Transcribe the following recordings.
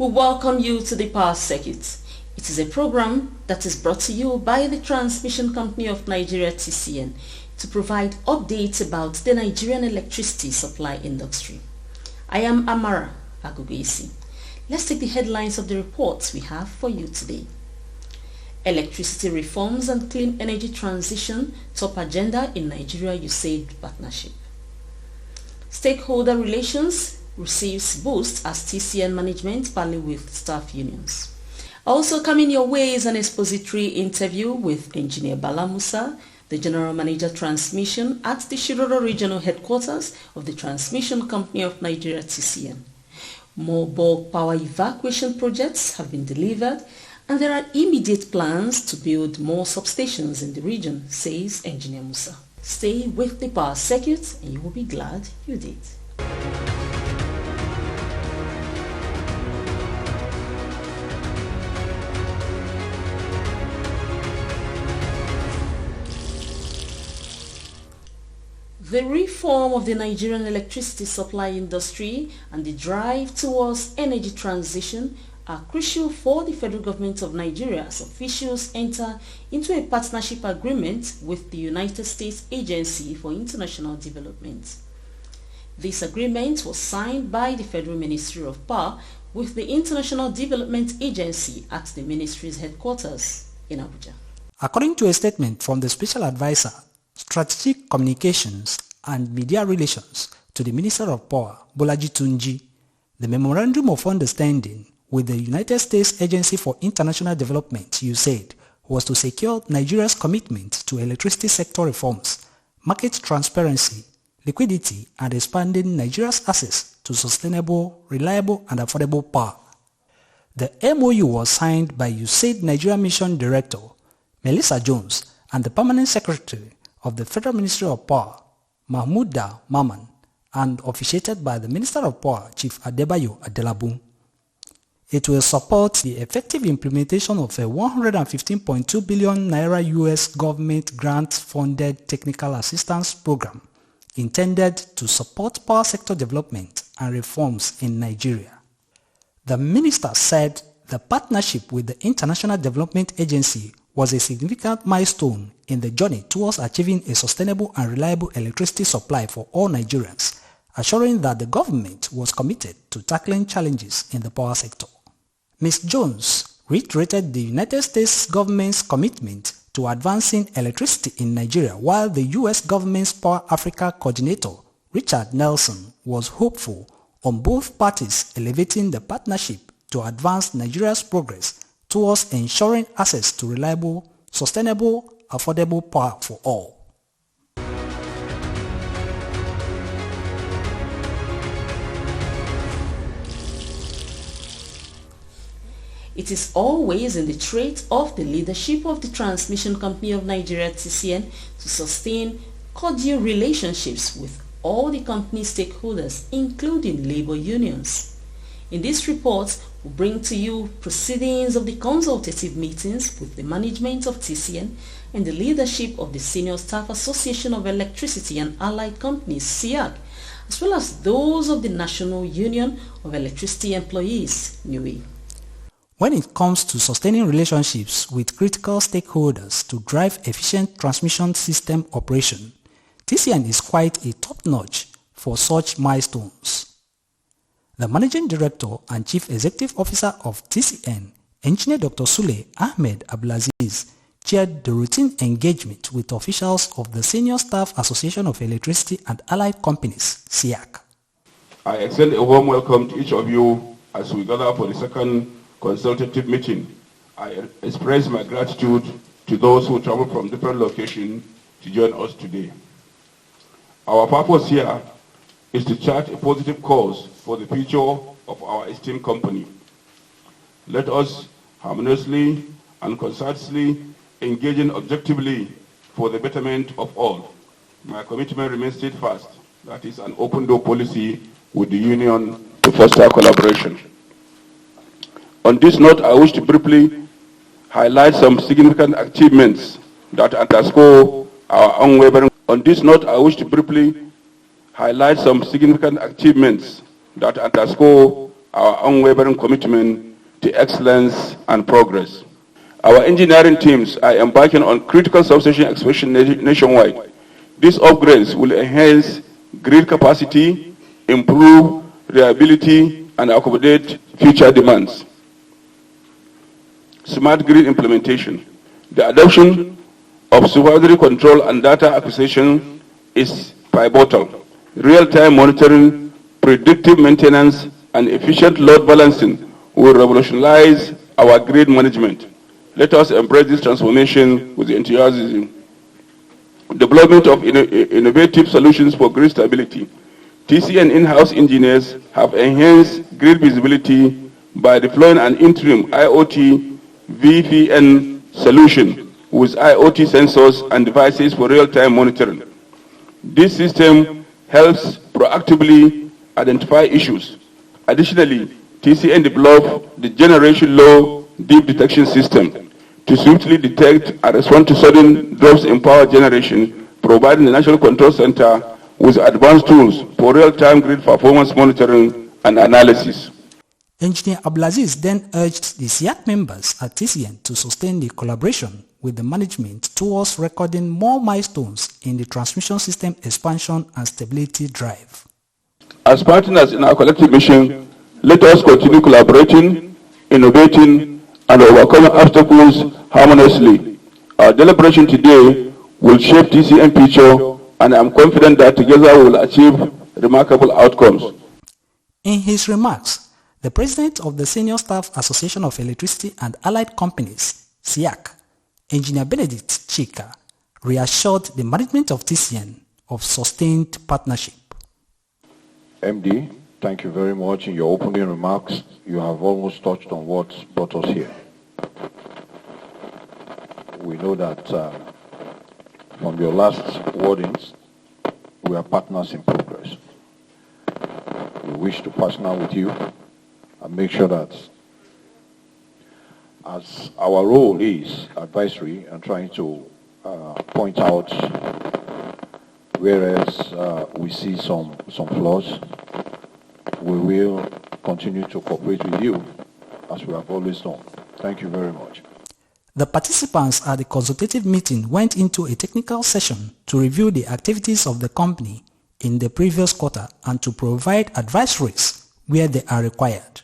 We welcome you to the Power Circuit. It is a program that is brought to you by the Transmission Company of Nigeria (TCN) to provide updates about the Nigerian electricity supply industry. I am Amara Agugesi. Let's take the headlines of the reports we have for you today. Electricity reforms and clean energy transition top agenda in Nigeria-USAID partnership. Stakeholder relations receives boost as TCN management rally with staff unions. Also coming your way is an expository interview with Engineer Balam Musa, the General Manager Transmission at the Shiroro Regional Headquarters of the Transmission Company of Nigeria (TCN). More bulk power evacuation projects have been delivered and there are immediate plans to build more substations in the region, says Engineer Musa. Stay with the Power Circuit and you will be glad you did. The reform of the Nigerian electricity supply industry and the drive towards energy transition are crucial for the federal government of Nigeria as officials enter into a partnership agreement with the United States Agency for International Development. This agreement was signed by the Federal Ministry of Power with the International Development Agency at the ministry's headquarters in Abuja. According to a statement from the Special Advisor, Strategic Communications and Media Relations to the Minister of Power, Bolaji Tunji, the Memorandum of Understanding with the United States Agency for International Development, USAID, was to secure Nigeria's commitment to electricity sector reforms, market transparency, liquidity, and expanding Nigeria's access to sustainable, reliable, and affordable power. The MOU was signed by USAID Nigeria Mission Director, Melissa Jones, and the Permanent Secretary of the Federal Ministry of Power, Mahmouda Maman, and officiated by the Minister of Power, Chief Adebayo Adelabun. It will support the effective implementation of a 115.2 billion naira US government grant-funded technical assistance program intended to support power sector development and reforms in Nigeria. The minister said the partnership with the International Development Agency was a significant milestone in the journey towards achieving a sustainable and reliable electricity supply for all Nigerians, assuring that the government was committed to tackling challenges in the power sector. Ms. Jones reiterated the United States government's commitment to advancing electricity in Nigeria, while the U.S. government's Power Africa coordinator, Richard Nelson, was hopeful on both parties elevating the partnership to advance Nigeria's progress towards ensuring access to reliable, sustainable, affordable power for all. It is always in the trait of the leadership of the Transmission Company of Nigeria (TCN) to sustain cordial relationships with all the company stakeholders, including labor unions. In this report, we bring to you proceedings of the consultative meetings with the management of TCN and the leadership of the Senior Staff Association of Electricity and Allied Companies (SIAC), as well as those of the National Union of Electricity Employees (NUE). When it comes to sustaining relationships with critical stakeholders to drive efficient transmission system operation, TCN is quite a top-notch for such milestones. The Managing Director and Chief Executive Officer of TCN, Engineer Dr. Sule Ahmed Abdulaziz, chaired the routine engagement with officials of the Senior Staff Association of Electricity and Allied Companies, SIAC. I extend a warm welcome to each of you as we gather for the second consultative meeting. I express my gratitude to those who travel from different locations to join us today. Our purpose here is to chart a positive course for the future of our esteemed company. Let us harmoniously and concertedly engage objectively for the betterment of all. My commitment remains steadfast, that is an open door policy with the union to foster collaboration. On this note, I wish to briefly highlight some significant achievements that underscore our unwavering. On this note, I wish to briefly highlight some significant achievements that underscore our unwavering commitment to excellence and progress. Our engineering teams are embarking on critical substation expansion nationwide. These upgrades will enhance grid capacity, improve reliability, and accommodate future demands. Smart grid implementation. The adoption of supervisory control and data acquisition is pivotal. Real-time monitoring, predictive maintenance, and efficient load balancing will revolutionize our grid management. Let us embrace this transformation with enthusiasm. Development of innovative solutions for grid stability. TCN in-house engineers have enhanced grid visibility by deploying an interim IoT VPN solution with IoT sensors and devices for real-time monitoring. This system helps proactively identify issues. Additionally, TCN developed the Generation Low Deep Detection System to swiftly detect and respond to sudden drops in power generation, providing the National Control Center with advanced tools for real-time grid performance monitoring and analysis. Engineer Abdulaziz then urged the SIAC members at TCN to sustain the collaboration with the management towards recording more milestones in the transmission system expansion and stability drive. As partners in our collective mission, let us continue collaborating, innovating, and overcoming obstacles harmoniously. Our deliberation today will shape TCN future, and I am confident that together we will achieve remarkable outcomes. In his remarks, the president of the Senior Staff Association of Electricity and Allied Companies, SIAC, Engineer Benedict Chika, reassured the management of TCN of sustained partnership. MD, thank you very much. In your opening remarks, you have almost touched on what brought us here. We know that from your last wordings, we are partners in progress. We wish to partner with you and make sure that as our role is advisory and trying to point out whereas we see some flaws, we will continue to cooperate with you as we have always done. Thank you very much. The participants at the consultative meeting went into a technical session to review the activities of the company in the previous quarter and to provide advisories where they are required.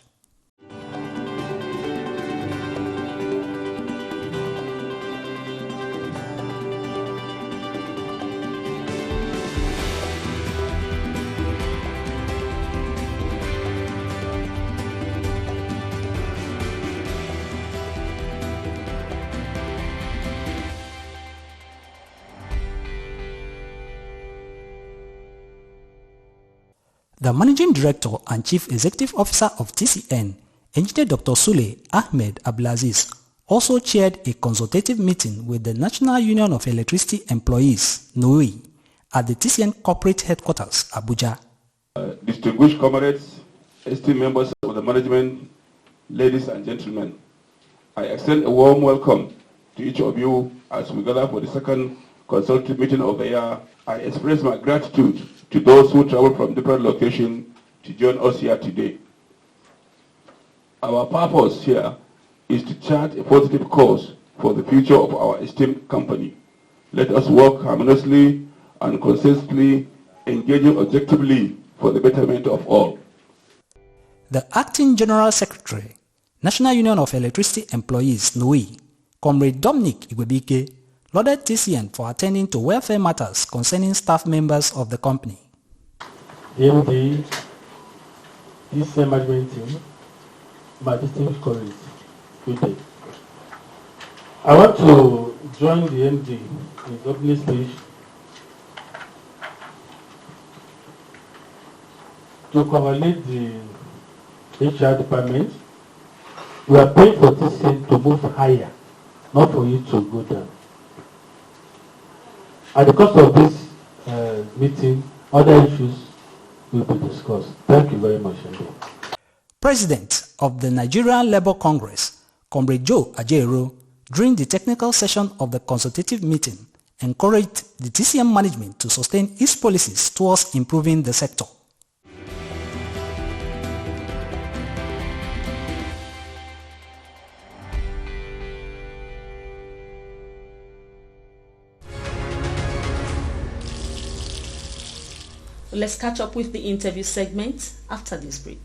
The Managing Director and Chief Executive Officer of TCN, Engineer Dr. Sule Ahmed Abdulaziz, also chaired a consultative meeting with the National Union of Electricity Employees, NUE, at the TCN Corporate Headquarters, Abuja. Distinguished comrades, esteemed members of the management, ladies and gentlemen, I extend a warm welcome to each of you as we gather for the second consultative meeting of the year. I express my gratitude to those who travel from different locations to join us here today. Our purpose here is to chart a positive course for the future of our esteemed company. Let us work harmoniously and consistently, engaging objectively for the betterment of all. The Acting General Secretary, National Union of Electricity Employees, NUE, Comrade Dominic Igwebike, lauded TCN for attending to welfare matters concerning staff members of the company. MD, TCN management team, my distinguished colleagues, good day. I want to join the MD in his opening speech to congratulate the HR department. We are praying for TCN to move higher, not for you to go down. At the course of this meeting, other issues will be discussed. Thank you very much, MD. President of the Nigerian Labour Congress, Comrade Joe Ajero, during the technical session of the consultative meeting, encouraged the TCN management to sustain its policies towards improving the sector. Let's catch up with the interview segment after this break.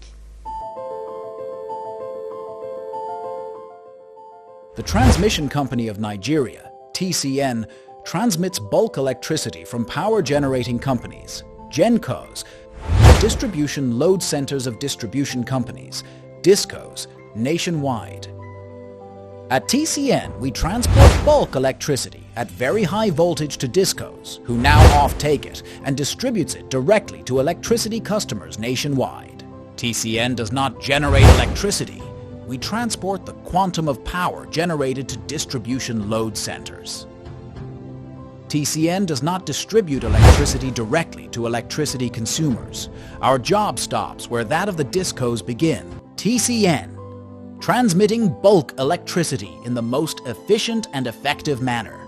The Transmission Company of Nigeria, TCN, transmits bulk electricity from power generating companies, GENCOs, distribution load centers of distribution companies, DISCOs, nationwide. At TCN, we transport bulk electricity at very high voltage to DISCOs, who now off-take it and distributes it directly to electricity customers nationwide. TCN does not generate electricity. We transport the quantum of power generated to distribution load centers. TCN does not distribute electricity directly to electricity consumers. Our job stops where that of the DISCOs begin. TCN, transmitting bulk electricity in the most efficient and effective manner.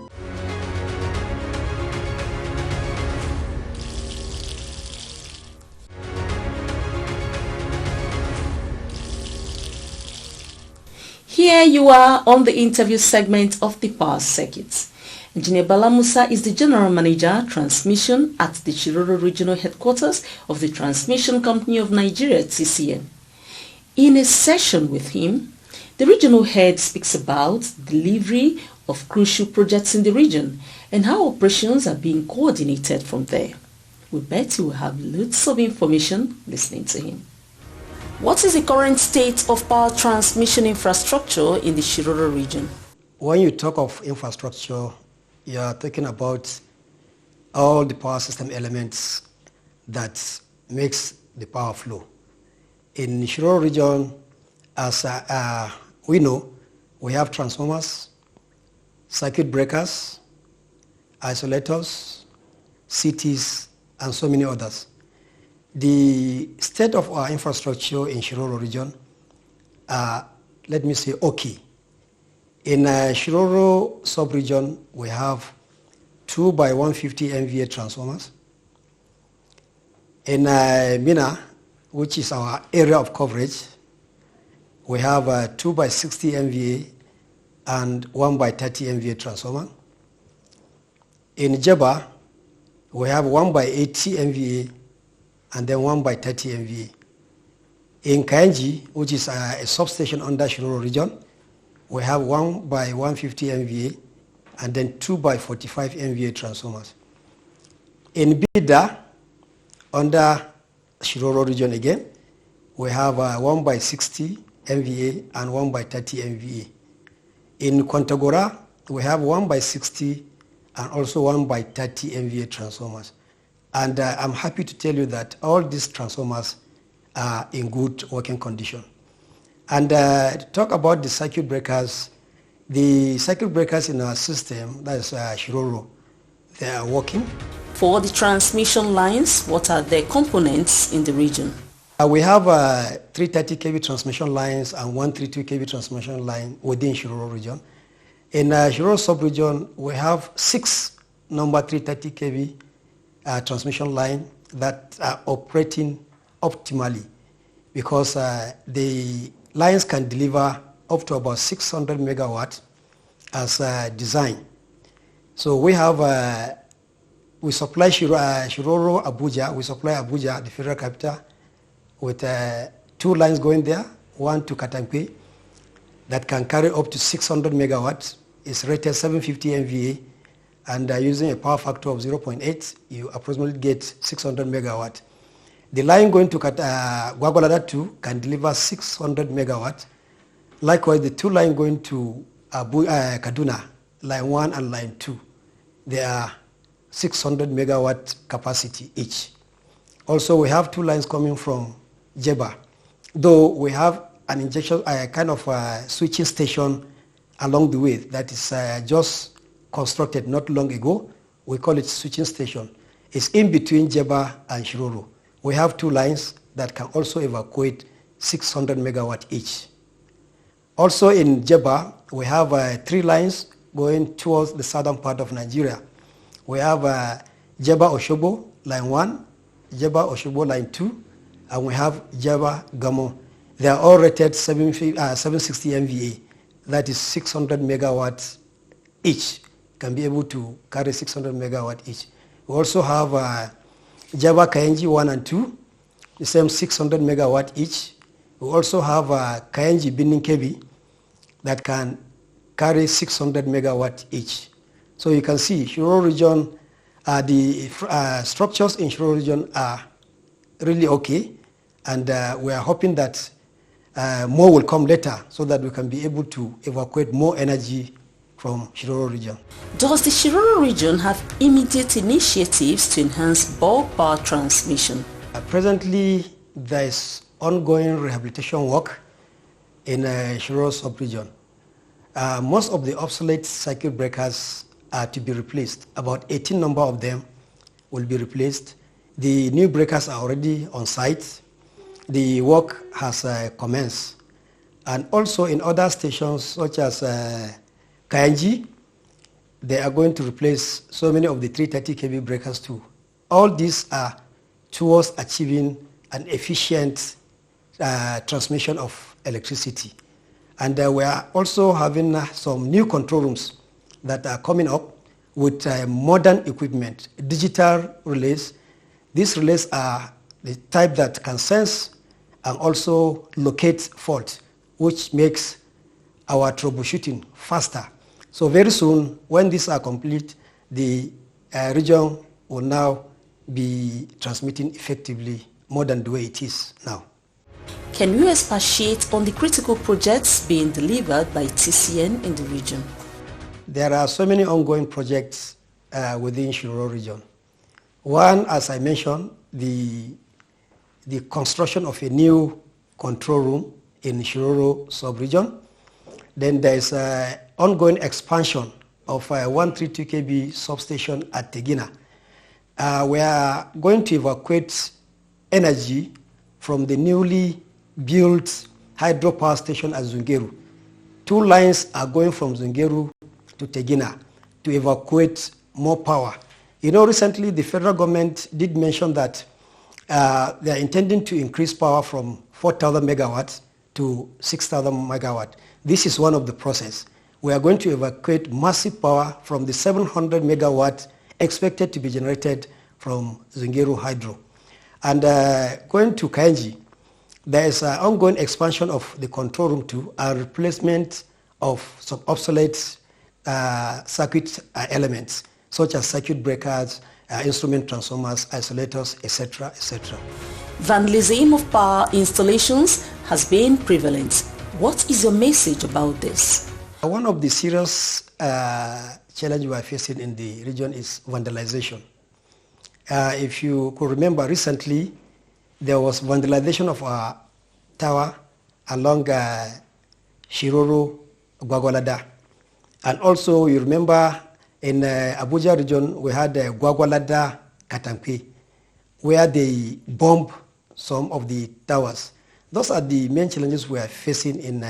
Here you are on the interview segment of the Power Circuit. Engineer Balam Musa is the General Manager, Transmission at the Shiroro Regional Headquarters of the Transmission Company of Nigeria, TCN. In a session with him, the regional head speaks about delivery of crucial projects in the region and how operations are being coordinated from there. We bet you will have lots of information listening to him. What is the current state of power transmission infrastructure in the Shiroro region? When you talk of infrastructure, you are talking about all the power system elements that makes the power flow. In the Shiroro region, as we know, we have transformers, circuit breakers, isolators, CTs, and so many others. The state of our infrastructure in Shiroro region, let me say, okay. In Shiroro sub-region, we have 2 by 150 MVA transformers. In Mina, which is our area of coverage, we have 2 by 60 MVA and 1 by 30 MVA transformer. In Jeba, we have 1 by 80 MVA and then 1 by 30 MVA. In Kainji, which is a substation under Shiroro region, we have 1 by 150 MVA and then 2 by 45 MVA transformers. In Bida, under Shiroro region again, we have 1 by 60 MVA and 1 by 30 MVA. In Kwantagora, we have 1 by 60 and also 1 by 30 MVA transformers. And I'm happy to tell you that all these transformers are in good working condition. And to talk about the circuit breakers in our system, that is Shiroro, they are working. For the transmission lines, what are their components in the region? We have 330 kV transmission lines and 132 kV transmission line within Shiroro region. In Shiroro sub-region, we have 6 number 330 kV transmission line that are operating optimally because the lines can deliver up to about 600 megawatts as designed. So we have, we supply Shiroro, Abuja, we supply Abuja, the federal capital, with 2 lines going there, one to Katampe, that can carry up to 600 megawatts. It's rated 750 MVA, and using a power factor of 0.8, you approximately get 600 megawatts. The line going to Gwagwalada 2 can deliver 600 megawatts. Likewise, the 2 lines going to Kaduna, line 1 and line 2, they are 600 megawatt capacity each. Also, we have 2 lines coming from Jeba, though we have an injection, kind of switching station along the way that is just constructed not long ago. We call it switching station. It's in between Jeba and Shiroro. We have 2 lines that can also evacuate 600 megawatt each. Also in Jeba, we have 3 lines going towards the southern part of Nigeria. We have Jeba Oshobo, line 1, Jeba Oshobo, line 2, and we have Jeba Gamo. They are all rated 760 MVA, that is 600 megawatts each, can be able to carry 600 megawatts each. We also have Java Kayenji 1 and 2, the same 600 megawatt each. We also have Kayenji Binding Kebi that can carry 600 megawatt each. So you can see Shiroro region, the structures in Shiroro region are really okay, and we are hoping that more will come later so that we can be able to evacuate more energy from Shiroro region. Does the Shiroro region have immediate initiatives to enhance bulk power transmission? Presently, there is ongoing rehabilitation work in Shiroro sub-region. Most of the obsolete circuit breakers are to be replaced. About 18 number of them will be replaced. The new breakers are already on site. The work has commenced. And also in other stations such as Kayenji, they are going to replace so many of the 330 kV breakers too. All these are towards achieving an efficient transmission of electricity. And we are also having some new control rooms that are coming up with modern equipment, digital relays. These relays are the type that can sense and also locate fault, which makes our troubleshooting faster. So very soon, when these are complete, the region will now be transmitting effectively more than the way it is now. Can you expatiate on the critical projects being delivered by TCN in the region? There are so many ongoing projects within Shiroro region. One, as I mentioned, the construction of a new control room in Shiroro sub-region. Then there is ongoing expansion of a 132 kV substation at Tegina. We are going to evacuate energy from the newly built hydropower station at Zungeru. 2 lines are going from Zungeru to Tegina to evacuate more power. You know, recently the federal government did mention that they are intending to increase power from 4,000 megawatts to 6,000 megawatts. This is one of the process. We are going to evacuate massive power from the 700 megawatts expected to be generated from Zungeru Hydro. And going to Kayenji, there is an ongoing expansion of the control room too, and replacement of some obsolete circuit elements, such as circuit breakers, instrument transformers, isolators, etc., etc. Vandalism of power installations has been prevalent. What is your message about this? One of the serious challenges we are facing in the region is vandalization. If you could remember recently, there was vandalization of our tower along Shiroro, Gwagwalada. And also you remember in Abuja region, we had Gwagwalada Katampe, where they bombed some of the towers. Those are the main challenges we are facing in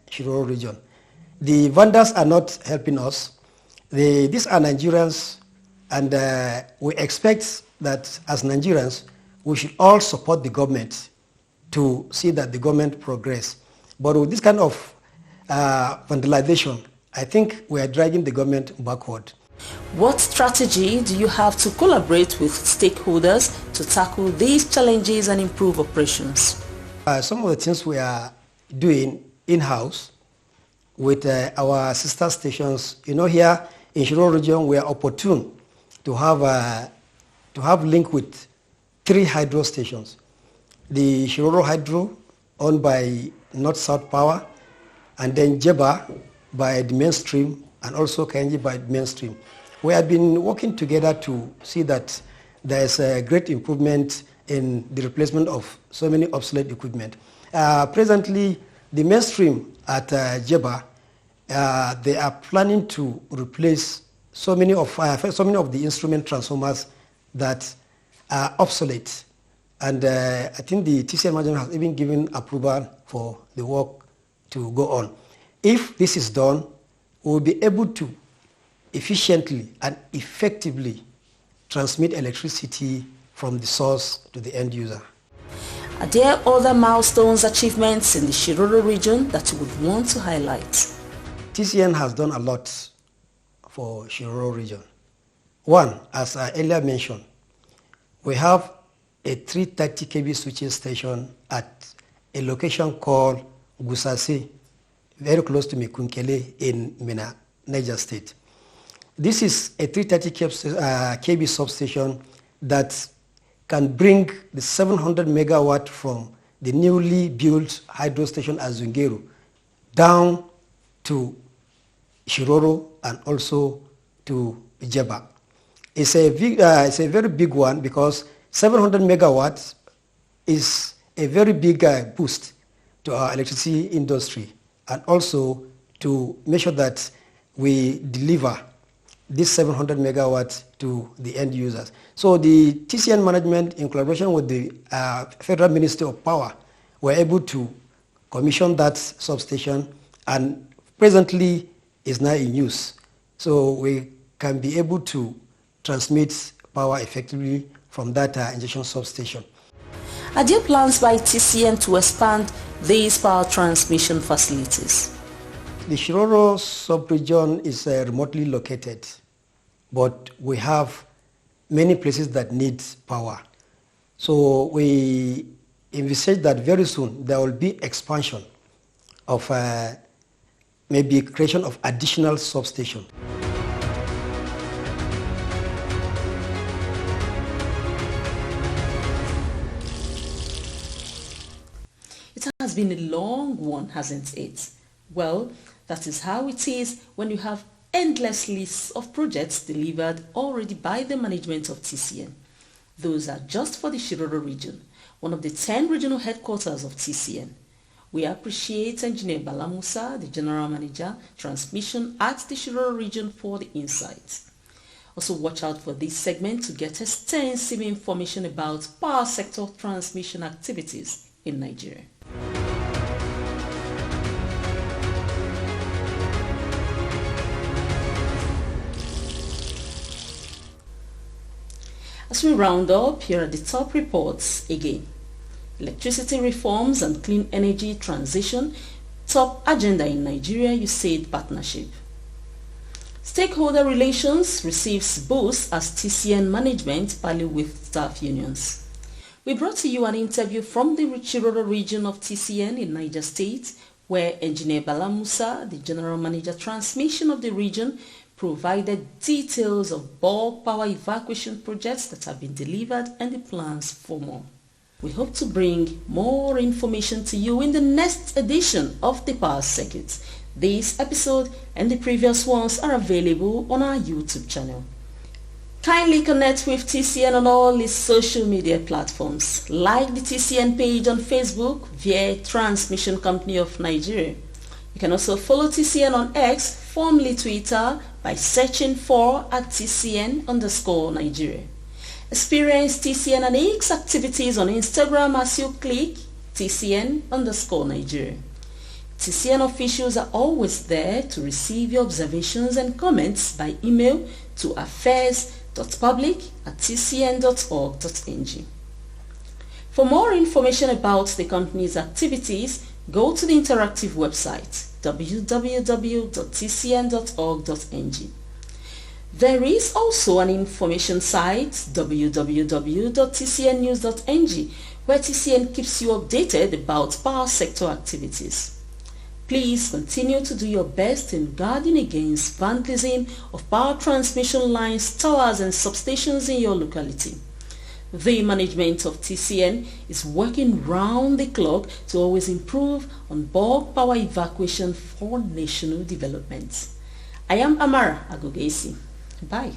Shiroro region. The vandals are not helping us. These are Nigerians, and we expect that as Nigerians, we should all support the government to see that the government progress. But with this kind of vandalization, I think we are dragging the government backward. What strategy do you have to collaborate with stakeholders to tackle these challenges and improve operations? Some of the things we are doing in-house with our sister stations, you know, here in Shiroro region, we are opportune to have link with 3 hydro stations. The Shiroro Hydro, owned by North-South Power, and then Jeba by the mainstream, and also Kayenji by the mainstream. We have been working together to see that there is a great improvement in the replacement of so many obsolete equipment. Presently, the mainstream at Jeba, they are planning to replace so many of the instrument transformers that are obsolete. And I think the TCN management has even given approval for the work to go on. If this is done, we will be able to efficiently and effectively transmit electricity from the source to the end user. Are there other milestones achievements in the Shiroro region that you would want to highlight? TCN has done a lot for Shiroro region. One, as I earlier mentioned, we have a 330 kV switching station at a location called Gusase, very close to Mikunkele in Mina, Niger State. This is a 330 kV substation that can bring the 700 megawatt from the newly built hydro station at Zungeru down to Shiroro and also to Jeba. It's a very big one because 700 megawatts is a very big boost to our electricity industry, and also to make sure that we deliver this 700 megawatts to the end users. So the TCN management, in collaboration with the Federal Ministry of Power, were able to commission that substation, and presently is now in use. So we can be able to transmit power effectively from that injection substation. Are there plans by TCN to expand these power transmission facilities? The Shiroro sub-region is remotely located, but we have many places that need power. So we envisage that very soon there will be expansion of maybe creation of additional substations. It has been a long one, hasn't it? Well, that is how it is when you have endless lists of projects delivered already by the management of TCN. Those are just for the Shiroro region, one of the 10 regional headquarters of TCN. We appreciate Engineer Balam Musa, the General Manager, Transmission at the Shiroro region, for the insights. Also watch out for this segment to get extensive information about power sector transmission activities in Nigeria. As we round up, here are the top reports again. Electricity reforms and clean energy transition, top agenda in Nigeria USAID partnership. Stakeholder relations receives boost as TCN management parley with staff unions. We brought to you an interview from the Shiroro region of TCN in Niger State, where Engineer Balam Musa, the General Manager Transmission of the region, provided details of bulk power evacuation projects that have been delivered and the plans for more. We hope to bring more information to you in the next edition of the Power Circuit. This episode and the previous ones are available on our YouTube channel. Kindly connect with TCN on all its social media platforms. Like the TCN page on Facebook via Transmission Company of Nigeria. You can also follow TCN on X, formerly Twitter, by searching for @TCN_Nigeria. Experience TCN and X activities on Instagram as you click TCN_Nigeria. TCN officials are always there to receive your observations and comments by email to affairs.public@tcn.org.ng. For more information about the company's activities, go to the interactive website www.tcn.org.ng. There is also an information site www.tcnnews.ng where TCN keeps you updated about power sector activities. Please continue to do your best in guarding against vandalism of power transmission lines, towers and substations in your locality. The management of TCN is working round the clock to always improve on bulk power evacuation for national development. I am Amara Agogesi. Bye.